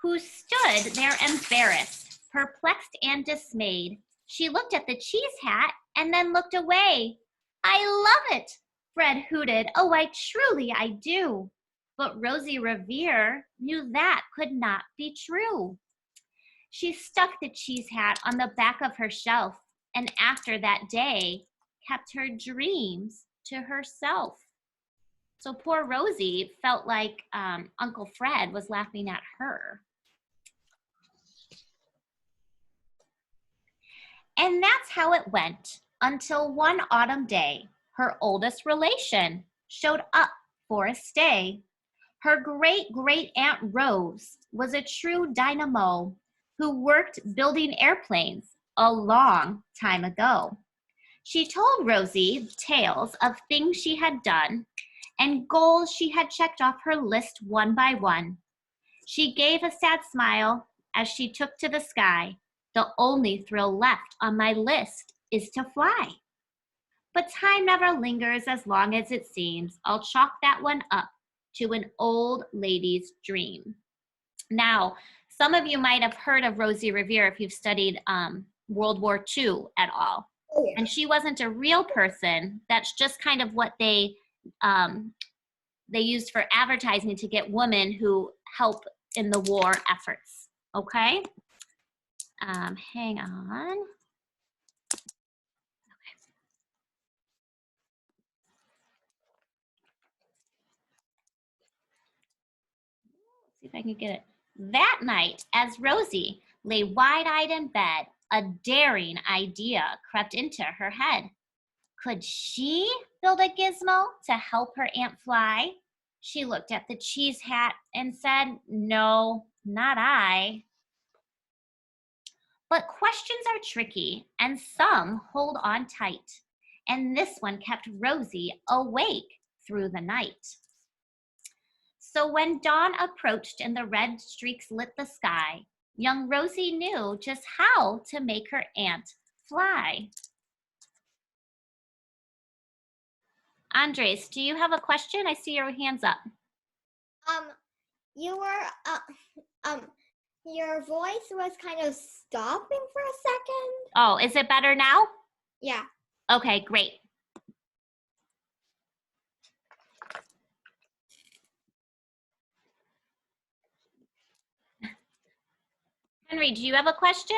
who stood there embarrassed, perplexed, and dismayed. She looked at the cheese hat and then looked away. I love it, Fred hooted. Oh, I do. But Rosie Revere knew that could not be true. She stuck the cheese hat on the back of her shelf, and after that day, kept her dreams to herself. So poor Rosie felt like Uncle Fred was laughing at her. And that's how it went until one autumn day, her oldest relation showed up for a stay. Her great-great-aunt Rose was a true dynamo who worked building airplanes a long time ago. She told Rosie tales of things she had done and goals she had checked off her list one by one. She gave a sad smile as she took to the sky. The only thrill left on my list is to fly. But time never lingers as long as it seems. I'll chalk that one up to an old lady's dream. Now, some of you might have heard of Rosie Revere if you've studied World War II at all. Oh, yeah. And she wasn't a real person. That's just kind of what they used for advertising to get women who help in the war efforts. Okay? Hang on. See if I can get it. That night, as Rosie lay wide-eyed in bed, a daring idea crept into her head. Could she build a gizmo to help her aunt fly? She looked at the cheese hat and said, no, not I. But questions are tricky, and some hold on tight. And this one kept Rosie awake through the night. So when dawn approached and the red streaks lit the sky, young Rosie knew just how to make her aunt fly. Andres, do you have a question? I see your hands up. You were, your voice was kind of stopping for a second. Oh, is it better now? Yeah. Okay, great. Henry, do you have a question?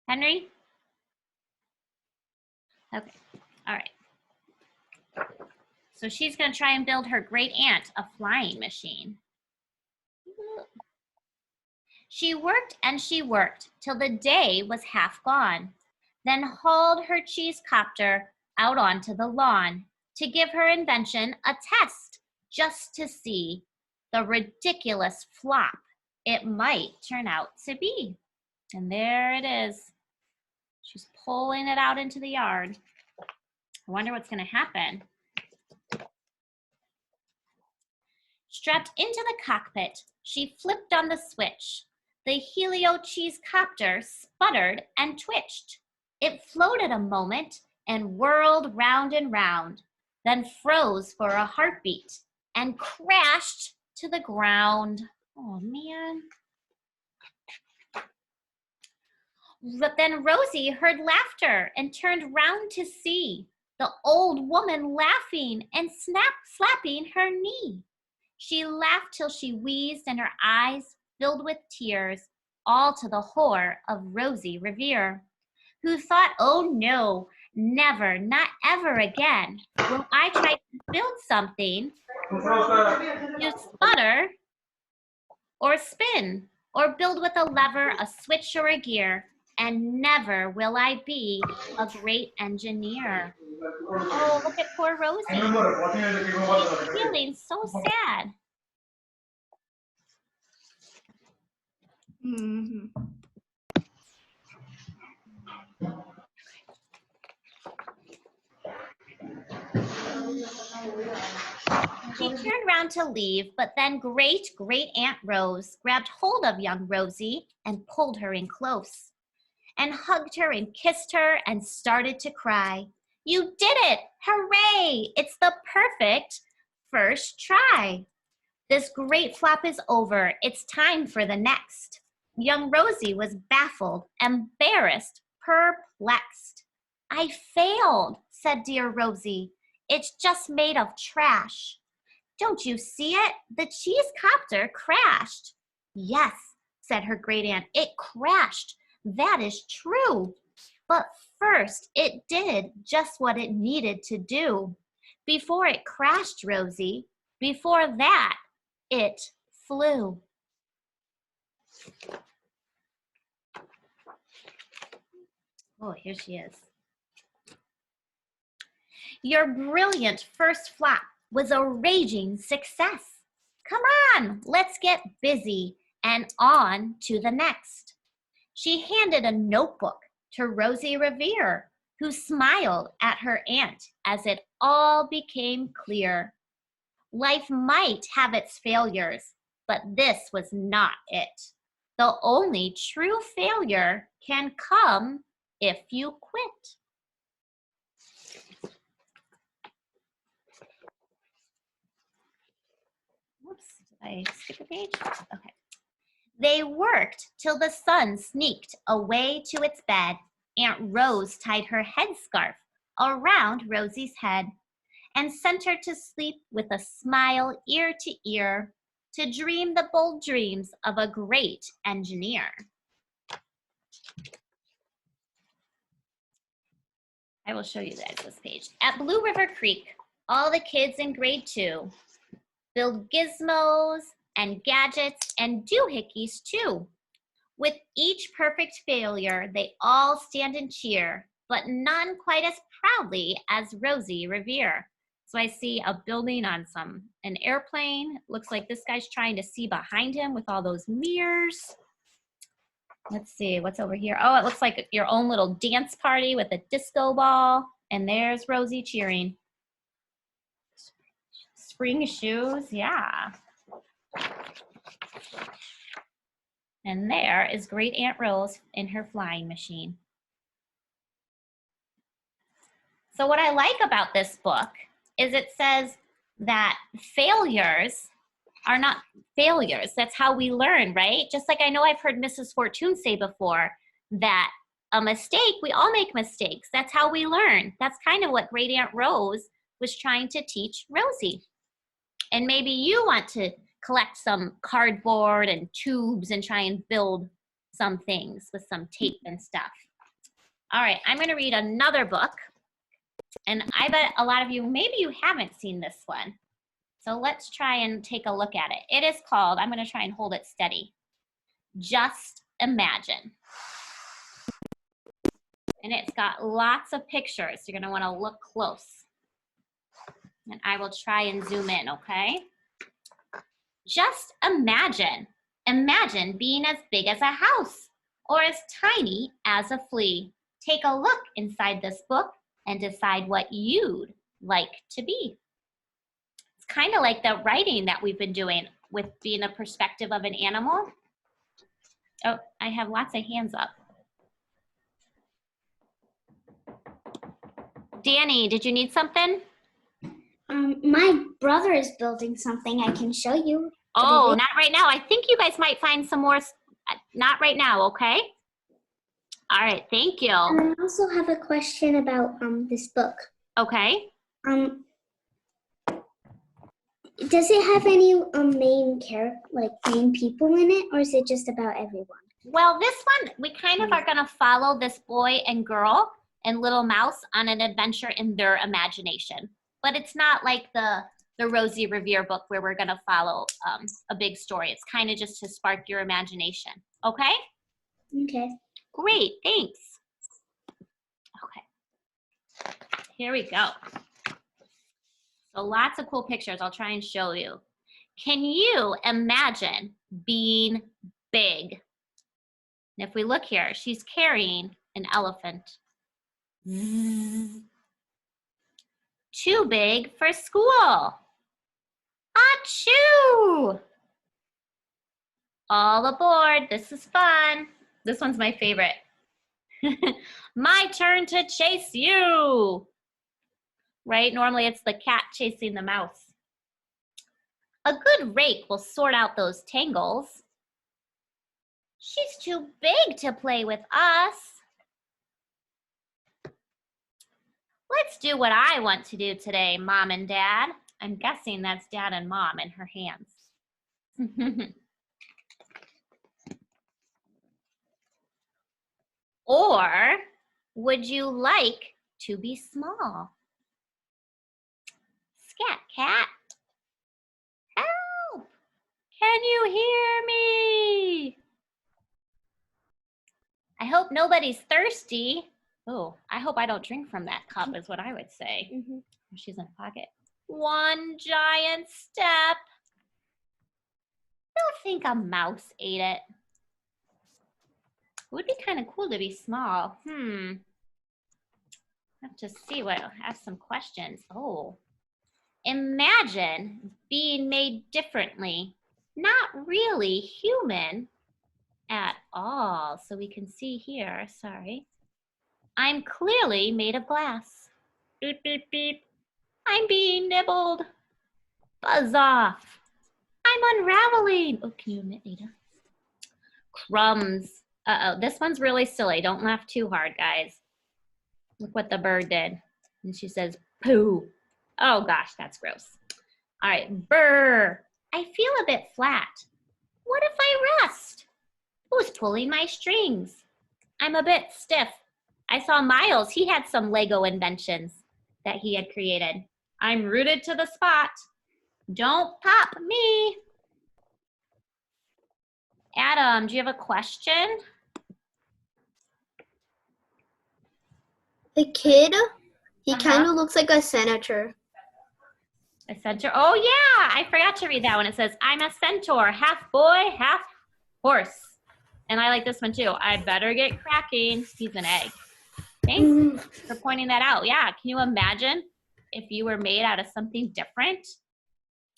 Henry? Okay, all right. So she's going to try and build her great aunt a flying machine. She worked and she worked till the day was half gone, then hauled her cheese copter out onto the lawn to give her invention a test just to see the ridiculous flop it might turn out to be. And there it is. She's pulling it out into the yard. I wonder what's going to happen. Strapped into the cockpit, she flipped on the switch. The helio cheese copter sputtered and twitched. It floated a moment and whirled round and round, then froze for a heartbeat and crashed to the ground. Oh, man. But then Rosie heard laughter and turned round to see the old woman laughing and slapping her knee. She laughed till she wheezed and her eyes filled with tears, all to the horror of Rosie Revere, who thought, oh no, never, not ever again will I try to build something to sputter or spin or build with a lever, a switch, or a gear, and never will I be a great engineer. Oh, look at poor Rosie. She's feeling so sad. Mm-hmm. She turned round to leave, but then great-great-aunt Rose grabbed hold of young Rosie and pulled her in close and hugged her and kissed her and started to cry. You did it! Hooray! It's the perfect first try. This great flop is over. It's time for the next. Young Rosie was baffled, embarrassed, perplexed. I failed, said dear Rosie. It's just made of trash. Don't you see it? The cheese copter crashed. Yes, said her great aunt, it crashed. That is true. But first, it did just what it needed to do. Before it crashed, Rosie, before that, it flew. Oh, here she is. Your brilliant first flop was a raging success. Come on, let's get busy and on to the next. She handed a notebook to Rosie Revere, who smiled at her aunt as it all became clear. Life might have its failures, but this was not it. The only true failure can come if you quit. Whoops, did I skip a page? Okay. They worked till the sun sneaked away to its bed. Aunt Rose tied her headscarf around Rosie's head and sent her to sleep with a smile ear to ear to dream the bold dreams of a great engineer. I will show you guys this page. At Blue River Creek, all the kids in grade 2 build gizmos and gadgets and doohickeys too. With each perfect failure, they all stand and cheer, but none quite as proudly as Rosie Revere. So I see a building on an airplane. Looks like this guy's trying to see behind him with all those mirrors. Let's see, what's over here? Oh, it looks like your own little dance party with a disco ball. And there's Rosie cheering. Spring shoes, yeah. And there is great Aunt Rose in her flying machine. So what I like about this book is it says that failures are not failures. That's how we learn, right? Just like I know I've heard Mrs. Fortune say before that a mistake, we all make mistakes. That's how we learn. That's kind of what great Aunt Rose was trying to teach Rosie. And maybe you want to collect some cardboard and tubes and try and build some things with some tape and stuff. All right, I'm going to read another book. And I bet a lot of you, maybe you haven't seen this one. So let's try and take a look at it. It is called, I'm going to try and hold it steady, Just Imagine. And it's got lots of pictures. You're going to want to look close. And I will try and zoom in, okay? Just imagine. Imagine being as big as a house or as tiny as a flea. Take a look inside this book and decide what you'd like to be. It's kind of like the writing that we've been doing with being a perspective of an animal. Oh, I have lots of hands up. Danny, did you need something? My brother is building something I can show you. Oh, not right now. I think you guys might find some more. Not right now, okay? All right, thank you. And I also have a question about this book. Okay. Does it have any main people in it, or is it just about everyone? Well, this one, we kind of are going to follow this boy and girl and little mouse on an adventure in their imagination. But it's not like the Rosie Revere book where we're going to follow a big story. It's kind of just to spark your imagination. Okay? Okay. Great, thanks. Okay. Here we go. So lots of cool pictures. I'll try and show you. Can you imagine being big? And if we look here, she's carrying an elephant. Too big for school. Achoo! All aboard. This is fun. This one's my favorite. My turn to chase you. Right? Normally it's the cat chasing the mouse. A good rake will sort out those tangles. She's too big to play with us. Let's do what I want to do today, Mom and Dad. I'm guessing that's Dad and Mom in her hands. Or would you like to be small? Scat cat. Help! Can you hear me? I hope nobody's thirsty. Oh, I hope I don't drink from that cup is what I would say. She's in a pocket. One giant step. I don't think a mouse ate it. It would be kind of cool to be small. I have to see what, ask some questions. Oh, imagine being made differently. Not really human at all. So we can see here, sorry. I'm clearly made of glass. Beep, beep, beep. I'm being nibbled. Buzz off. I'm unraveling. Oh, can you admit, Ada? Crumbs. Uh-oh, this one's really silly. Don't laugh too hard, guys. Look what the bird did. And she says, poo. Oh gosh, that's gross. All right, brr. I feel a bit flat. What if I rest? Who's pulling my strings? I'm a bit stiff. I saw Miles, he had some Lego inventions that he had created. I'm rooted to the spot. Don't pop me. Adam, do you have a question? The kid, he kind of looks like a senator. A centaur. Oh yeah, I forgot to read that one. It says, I'm a centaur, half boy, half horse. And I like this one too. I better get cracking. He's an egg. Thanks for pointing that out. Yeah, can you imagine if you were made out of something different?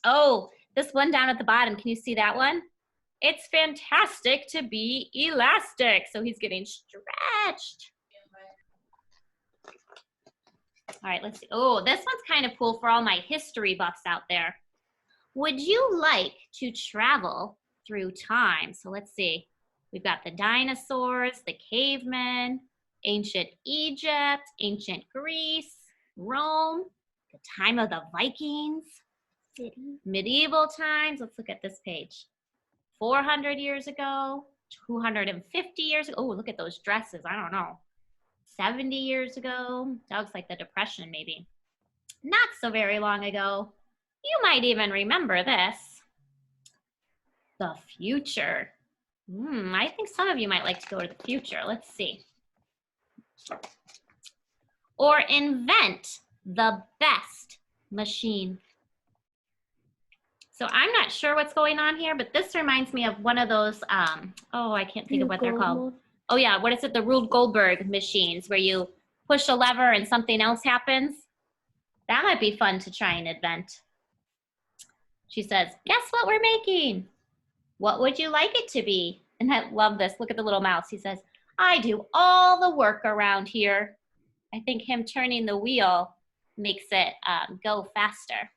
Oh, this one down at the bottom, can you see that one? It's fantastic to be elastic. So he's getting stretched. All right, let's see. Oh, this one's kind of cool for all my history buffs out there. Would you like to travel through time? So let's see. We've got the dinosaurs, the cavemen, ancient Egypt, ancient Greece, Rome, the time of the Vikings, medieval times. Let's look at this page. 400 years ago, 250 years ago. Oh, look at those dresses. I don't know. 70 years ago. That looks like the Depression, maybe. Not so very long ago. You might even remember this. The future. I think some of you might like to go to the future. Let's see. Or invent the best machine. So I'm not sure what's going on here, but this reminds me of one of those, oh, I can't think of what they're called. Oh yeah, what is it? The Rube Goldberg machines where you push a lever and something else happens. That might be fun to try and invent. She says, guess what we're making? What would you like it to be? And I love this. Look at the little mouse. He says, I do all the work around here. I think him turning the wheel makes it go faster.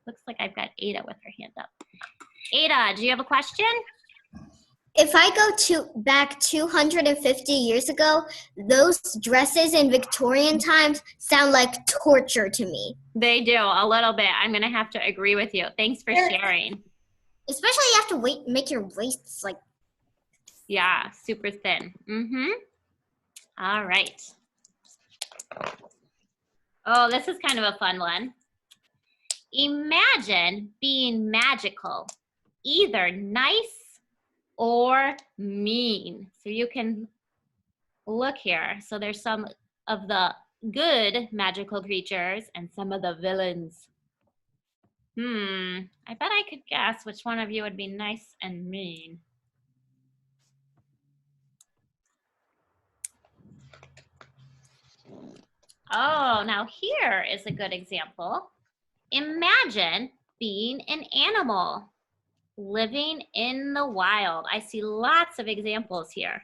Looks like I've got Ada with her hand up. Ada, do you have a question? If I go back 250 years ago, those dresses in Victorian times sound like torture to me. They do, a little bit. I'm going to have to agree with you. Thanks for sharing. Especially you have to make your waists like... Yeah, super thin. All right. Oh, this is kind of a fun one. Imagine being magical, either nice or mean. So you can look here. So there's some of the good magical creatures and some of the villains. I bet I could guess which one of you would be nice and mean. Oh, now here is a good example. Imagine being an animal living in the wild. I see lots of examples here.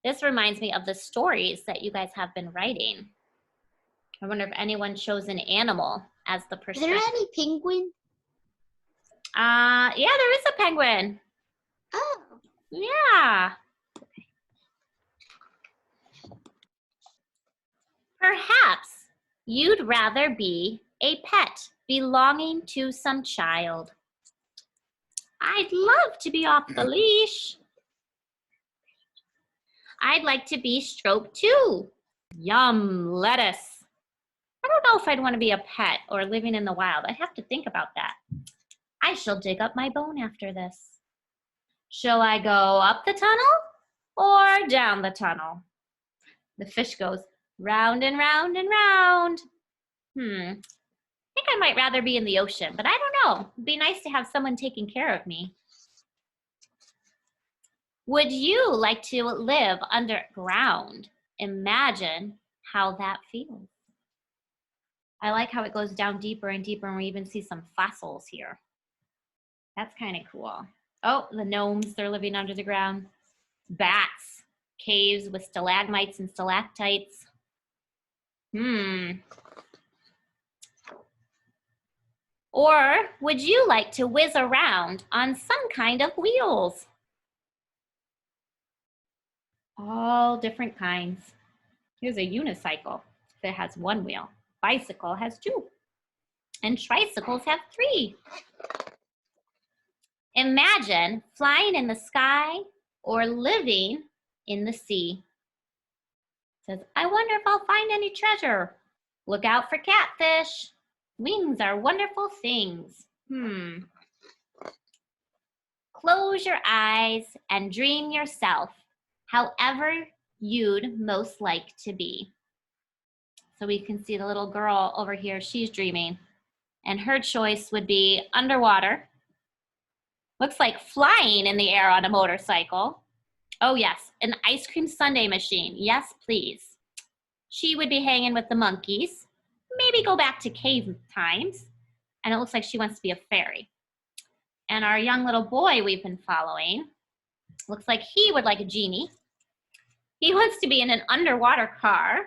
This reminds me of the stories that you guys have been writing. I wonder if anyone chose an animal as the perspective. Is there any penguin? Yeah, there is a penguin. Oh. Yeah. Perhaps you'd rather be a pet belonging to some child. I'd love to be off the leash. I'd like to be stroked too. Yum, lettuce. I don't know if I'd want to be a pet or living in the wild. I have to think about that. I shall dig up my bone after this. Shall I go up the tunnel or down the tunnel? The fish goes round and round and round. I think I might rather be in the ocean, but I don't know. It'd be nice to have someone taking care of me. Would you like to live underground? Imagine how that feels. I like how it goes down deeper and deeper, and we even see some fossils here. That's kind of cool. Oh, the gnomes, they're living under the ground. Bats, caves with stalagmites and stalactites. Or would you like to whiz around on some kind of wheels? All different kinds. Here's a unicycle that has one wheel. Bicycle has two. And tricycles have three. Imagine flying in the sky or living in the sea. It says, I wonder if I'll find any treasure. Look out for catfish. Wings are wonderful things. Close your eyes and dream yourself however you'd most like to be. So we can see the little girl over here, she's dreaming. And her choice would be underwater. Looks like flying in the air on a motorcycle. Oh yes, an ice cream sundae machine. Yes, please. She would be hanging with the monkeys. Maybe go back to cave times. And it looks like she wants to be a fairy. And our young little boy we've been following, looks like he would like a genie. He wants to be in an underwater car.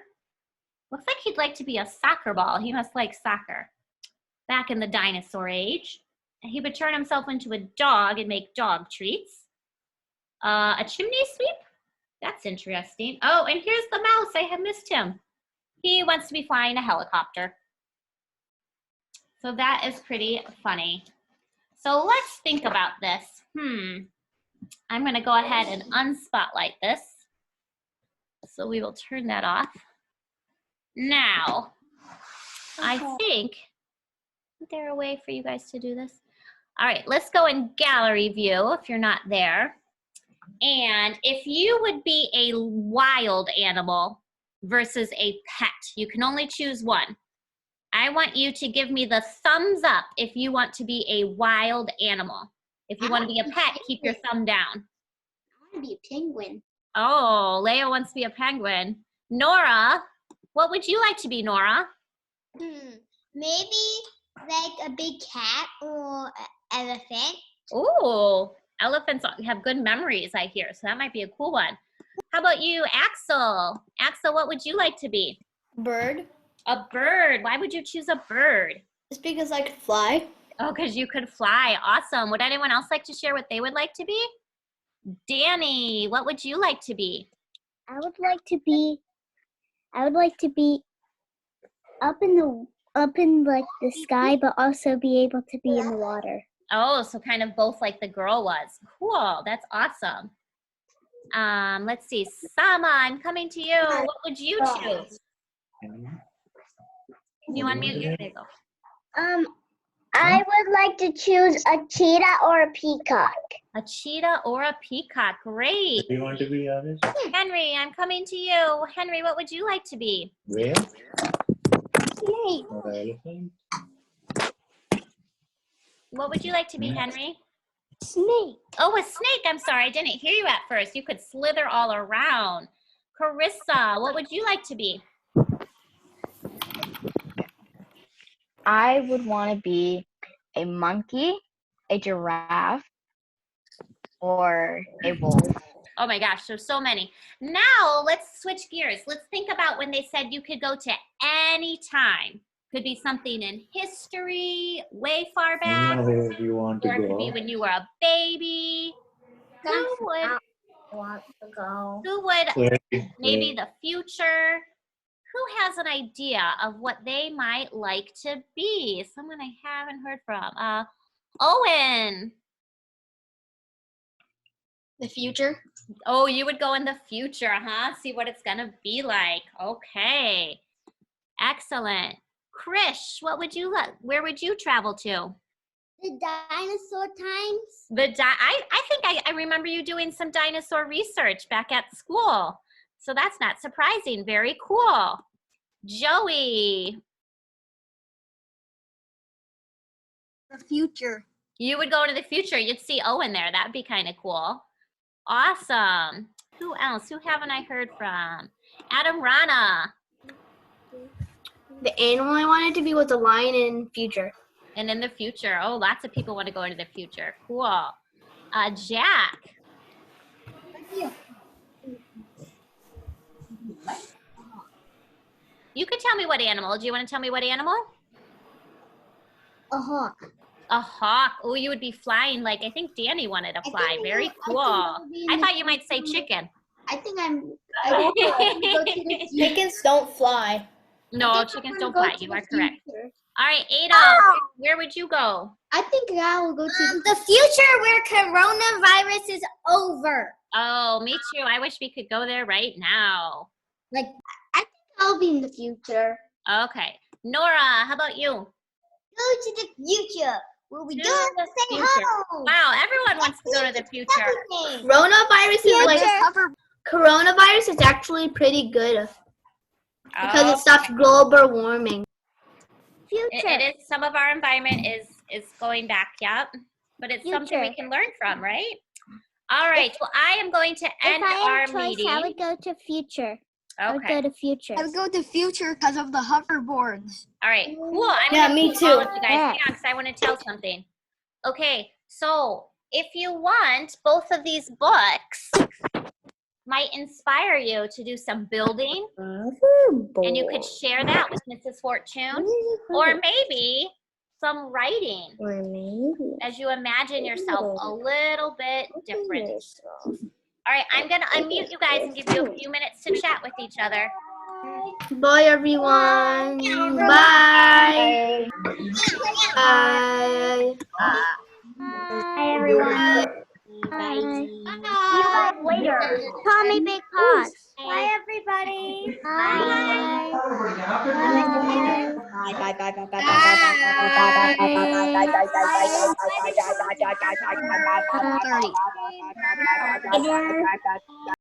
Looks like he'd like to be a soccer ball. He must like soccer. Back in the dinosaur age, he would turn himself into a dog and make dog treats. A chimney sweep? That's interesting. Oh, and here's the mouse. I have missed him. He wants to be flying a helicopter. So that is pretty funny. So let's think about this. I'm going to go ahead and unspotlight this. So we will turn that off. Now, I think, is there a way for you guys to do this? All right, let's go in gallery view if you're not there. And if you would be a wild animal versus a pet, you can only choose one. I want you to give me the thumbs up if you want to be a wild animal. If you want to be a pet, keep your thumb down. I want to be a penguin. Oh, Leia wants to be a penguin. Nora, what would you like to be, Nora? Maybe like a big cat or elephant. Ooh, elephants have good memories, I hear, so that might be a cool one. How about you, Axel? Axel, what would you like to be? Bird. A bird. Why would you choose a bird? Just because I could fly. Oh, because you could fly. Awesome. Would anyone else like to share what they would like to be? Danny, what would you like to be? I would like to be up in like the sky, but also be able to be in the water. Oh, so kind of both like the girl was. Cool. That's awesome. Let's see. Sama, I'm coming to you. What would you choose? Can you unmute your video? I would like to choose a cheetah or a peacock. A cheetah or a peacock. Great. Do you want to be honest? Henry, I'm coming to you. Henry, what would you like to be? Whale Snake. or elephant? What would you like to be, Henry? Snake. Oh, a snake. I'm sorry. I didn't hear you at first. You could slither all around. Carissa, what would you like to be? I would want to be a monkey, a giraffe, or a wolf. Oh my gosh, there's so many. Now let's switch gears. Let's think about when they said you could go to any time. Could be something in history, way far back, Where do you want or to it could be go? when you were a baby. Want to go. Who would Wait, maybe the future? Who has an idea of what they might like to be? Someone I haven't heard from. Owen. The future. Oh, you would go in the future, huh? See what it's gonna be like. Okay. Excellent. Krish, what would you like? Where would you travel to? The dinosaur times? I think I remember you doing some dinosaur research back at school. So that's not surprising. Very cool. Joey, The future. you would go to the future. You'd see Owen there. That'd be kind of cool. Awesome. Who else? Who haven't I heard from? Adam Rana. The animal I wanted to be was a lion in future. And in the future. Oh, lots of people want to go into the future. Cool. Jack. You could tell me what animal. Do you want to tell me what animal? A hawk. A hawk. Oh, you would be flying like, I think Danny wanted to fly. Very cool. I thought you might say chicken. I think I would go to the future. Chickens don't fly. No, chickens don't Go fly. to You the are correct. future. All right, Ada, where would you go? I think I will go to The future where coronavirus is over. Oh, me too. I wish we could go there right now. I'll be in the future. Okay. Nora, how about you? Go to the future where we To don't the have to stay future. home. Wow, everyone wants to go to the future. Everything. Coronavirus is like coronavirus is actually pretty good because it stops global warming. It is, some of our environment is going back, yep. But it's something we can learn from, right? All right, well, I am going to end our meeting. I would go to future. I would Okay. go to future. I would go to future because of the hoverboards. All right, cool. I'm Yeah, gonna me mute all too. of you guys. Hang on, because I want to tell something. Okay, so if you want, both of these books might inspire you to do some building, and you could share that with Mrs. Fortune, or maybe some writing Or maybe. as you imagine yourself a little bit different. All right, I'm gonna unmute you guys and give you a few minutes to chat with each other. Bye everyone. Bye. Bye. Hi everyone. Bye. Later. Tommy Big Paws. Bye, everybody. Bye. Bye.